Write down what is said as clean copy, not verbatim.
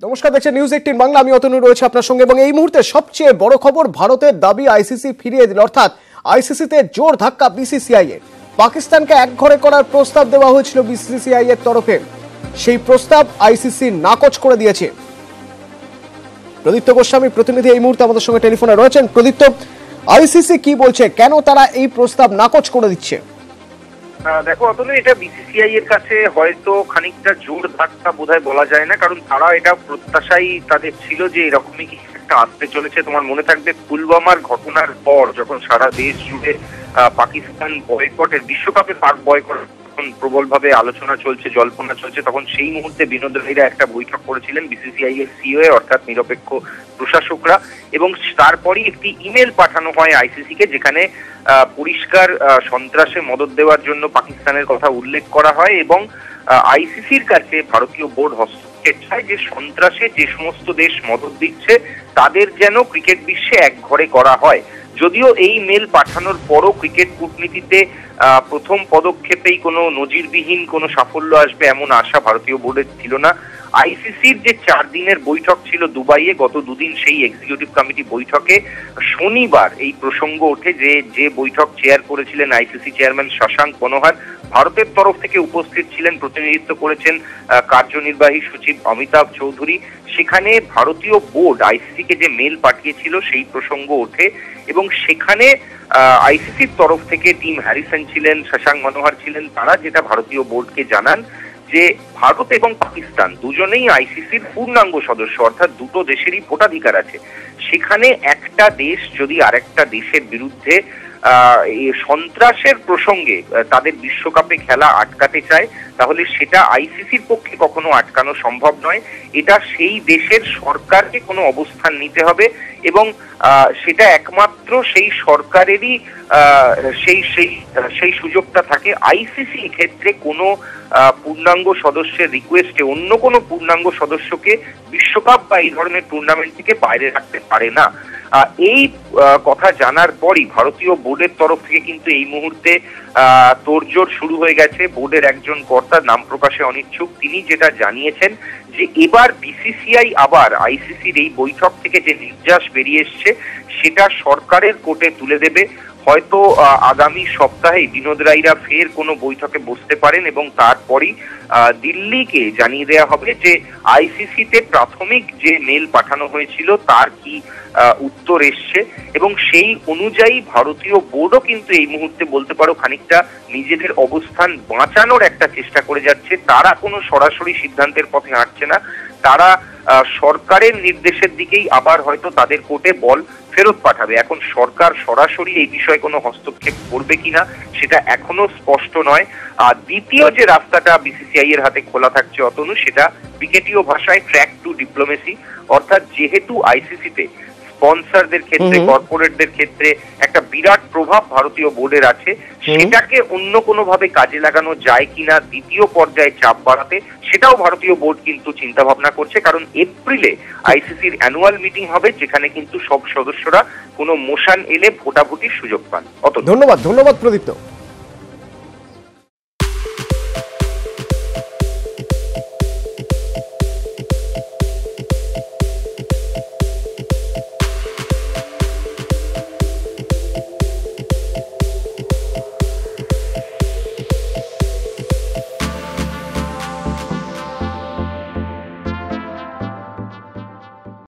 নমস্কার, দেখছেন নিউজ18 বাংলা। আমি অতনু রয়েছে আপনার সঙ্গে এবং এই মুহূর্তে সবচেয়ে বড় খবর, ভারতের দাবি আইসিসি ফিরিয়ে দিল, অর্থাৎ আইসিসিতে জোর ধাক্কা বিসিসিআই এর। পাকিস্তানকে একঘরে করার প্রস্তাব দেওয়া হয়েছিল বিসিসিআই এর তরফে, সেই প্রস্তাব আইসিসি নাকচ করে দিয়েছে। প্রদীপ্ত গোস্বামী প্রতিনিধি এই মুহূর্তে আমাদের সঙ্গে টেলিফোনে রয়েছেন। প্রদীপ্ত, আইসিসি কি বলছে, কেন তারা এই প্রস্তাব নাকচ করে দিচ্ছে? দেখো অতনু, এটা বিসিসিআই এর কাছে হয়তো খানিকটা জোর ধাক্কা বোধহয় বলা যায় না, কারণ তারা এটা প্রত্যাশাই তাদের ছিল যে এরকমই কিছু একটা আসতে চলেছে। তোমার মনে থাকবে পুলওয়ামার ঘটনার পর যখন সারা দেশ জুড়ে পাকিস্তান বয়কটের, বিশ্বকাপের পাক বয়কট যখন প্রবলভাবে আলোচনা চলছে, জল্পনা চলছে, তখন সেই মুহূর্তে বিনোদনীরা একটা বৈঠক করেছিলেন বিসিসিআই এর সিইও অর্থাৎ নিরপেক্ষ প্রশাসকরা, এবং তারপরই একটি ইমেল পাঠানো হয় আইসিসি কে, যেখানে পরিষ্কার সন্ত্রাসে মদদ দেওয়ার জন্য পাকিস্তানের কথা উল্লেখ করা হয় এবং আইসিসির কাছে ভারতীয় বোর্ড হস্তক্ষেপ চায় যে সন্ত্রাসে যে সমস্ত দেশ মদদ দিচ্ছে তাদের যেন ক্রিকেট বিশ্বে একঘরে করা হয়। যদিও এই মেল পাঠানোর পরও ক্রিকেট কূটনীতিতে প্রথম পদক্ষেপেই কোনো নজিরবিহীন কোনো সাফল্য আসবে এমন আশা ভারতীয় বোর্ডের ছিল না। আইসিসির যে 4 দিনের বৈঠক ছিল দুবাইয়ে, গত দুদিন সেই এক্সিকিউটিভ কমিটি বৈঠকে শনিবার এই প্রসঙ্গ ওঠে যে বৈঠক চেয়ার করেছিলেন আইসিসি চেয়ারম্যান শশাঙ্ক মনোহর। ভারতের তরফ থেকে উপস্থিত ছিলেন, প্রতিনিধিত্ব করেছেন কার্যনির্বাহী সচিব অমিতাভ চৌধুরী। সেখানে ভারতীয় বোর্ড আইসিসিকে যে মেল পাঠিয়েছিল সেই প্রসঙ্গ ওঠে এবং সেখানে আইসিসির তরফ থেকে টিম হ্যারিসন ছিলেন, শশাঙ্ক মনোহর ছিলেন। তারা যেটা ভারতীয় বোর্ডকে জানান যে ভারত এবং পাকিস্তান দুজনেই আইসিসির পূর্ণাঙ্গ সদস্য, অর্থাৎ দুটো দেশেরই ভোটাধিকার আছে। সেখানে একটা দেশ যদি আরেকটা দেশের বিরুদ্ধে সন্ত্রাসের প্রসঙ্গে তাদের বিশ্বকাপে খেলা আটকাতে চায়, তাহলে সেটা আইসিসির পক্ষে কখনো আটকানো সম্ভব নয়। এটা সেই দেশের সরকারকে কোনো অবস্থান নিতে হবে এবং সেটা একমাত্র সেই সরকারেরই সেই সুযোগটা থাকে। আইসিসি ক্ষেত্রে কোনো পূর্ণাঙ্গ সদস্যের রিকোয়েস্টে অন্য কোনো পূর্ণাঙ্গ সদস্যকে বিশ্বকাপ বা এই ধরনের টুর্নামেন্ট থেকে বাইরে রাখতে পারে না। এই কথা জানার পরই ভারতীয় বোর্ডের তরফ থেকে কিন্তু এই মুহূর্তে তোড়জোড় শুরু হয়ে গেছে। বোর্ডের একজন কর্তা, নাম প্রকাশে অনিচ্ছুক, তিনি যেটা জানিয়েছেন যে এবার বিসিসিআই আবার আইসিসির এই বৈঠক থেকে যে নির্যাস বেরিয়ে এসছে সেটা সরকারের কোর্টে তুলে দেবে। হয়তো আগামী সপ্তাহে বিনোদ রায়রা ফের কোনো বৈঠকে বসতে পারেন এবং তারপরই দিল্লিকে জানিয়ে দেওয়া হবে যে আইসিসিতে প্রাথমিক যে মেল পাঠানো হয়েছিল তার কি উত্তর এসছে, এবং সেই অনুযায়ী ভারতীয় বোর্ডও কিন্তু এই মুহূর্তে বলতে পারো খানিকটা নিজেদের অবস্থান বাঁচানোর একটা চেষ্টা করে যাচ্ছে। তারা কোনো সরাসরি সিদ্ধান্তের পথে হাঁটছে না, তারা সরকারের নির্দেশের দিকেই আবার হয়তো তাদের কোর্টে বল ফেরত পাঠাবে। এখন সরকার সরাসরি এই বিষয়ে কোনো হস্তক্ষেপ করবে কিনা সেটা এখনো স্পষ্ট নয়। আর দ্বিতীয় যে রাস্তাটা বিসিসিআই এর হাতে খোলা থাকছে অতনু, সেটা ক্রিকেটীয় ভাষায় ট্র্যাক টু ডিপ্লোমেসি, অর্থাৎ যেহেতু আইসিসিতে স্পন্সরদের ক্ষেত্রে, কর্পোরেটদের ক্ষেত্রে একটা বিরাট প্রভাব ভারতীয় বোর্ডের আছে, সেটাকে অন্য কোনো ভাবে কাজে লাগানো যায় কিনা দ্বিতীয় পর্যায়ে চাপ বাড়াতে, সেটাও ভারতীয় বোর্ড কিন্তু চিন্তা ভাবনা করছে। কারণ এপ্রিলে আইসিসির অ্যানুয়াল মিটিং হবে, যেখানে কিন্তু সব সদস্যরা কোনো মোশন এলে ভোটাভুটির সুযোগ পান। ধন্যবাদ প্রদীপ্ত।